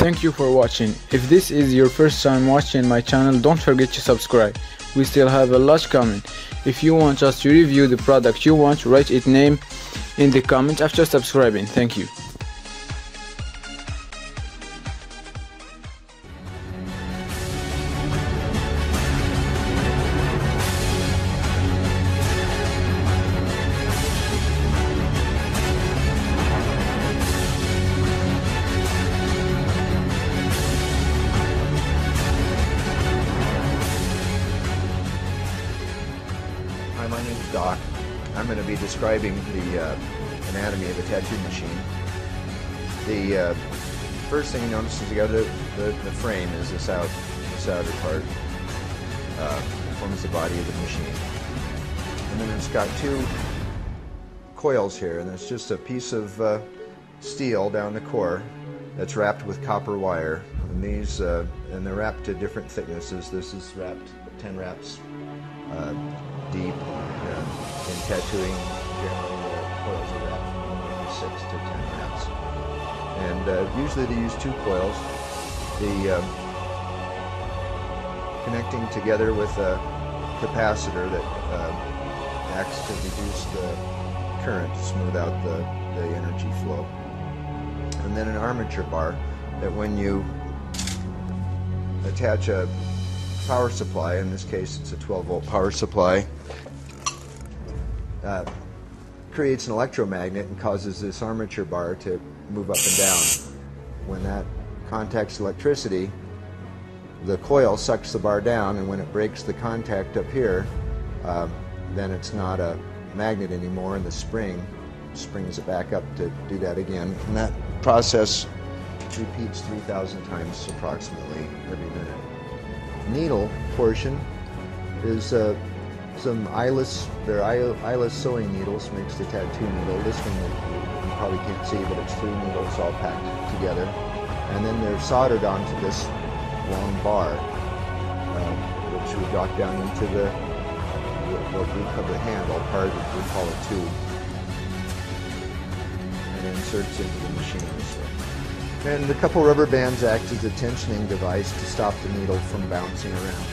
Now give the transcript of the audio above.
Thank you for watching. If this is your first time watching my channel, don't forget to subscribe. We still have a lot coming. If you want us to review the product you want, write its name in the comment after subscribing. Thank you. Hi, my name is Doc. I'm going to be describing the anatomy of a tattoo machine. The first thing you notice is you got the frame is this outer part. Forms the body of the machine. And then it's got two coils here, and there's just a piece of steel down the core that's wrapped with copper wire. And these, and they're wrapped to different thicknesses. This is wrapped 10 wraps deep. In tattooing, generally the coils are wrapped 6 to 10 wraps. And usually they use two coils. The connecting together with a capacitor that acts to reduce the current, to smooth out the energy flow. And then an armature bar that when you attach a power supply, in this case it's a 12-volt power supply, creates an electromagnet and causes this armature bar to move up and down. When that contacts electricity, the coil sucks the bar down, and when it breaks the contact up here, then it's not a magnet anymore, and the spring springs it back up to do that again. And that process repeats 3,000 times approximately every minute. Needle portion is some eyeless sewing needles, makes the tattoo needle. This one you probably can't see, but it's 3 needles all packed together. And then they're soldered onto this long bar, which we drop down into what we call the handle part, we call a tube, and it inserts into the machine this way. And a couple rubber bands act as a tensioning device to stop the needle from bouncing around.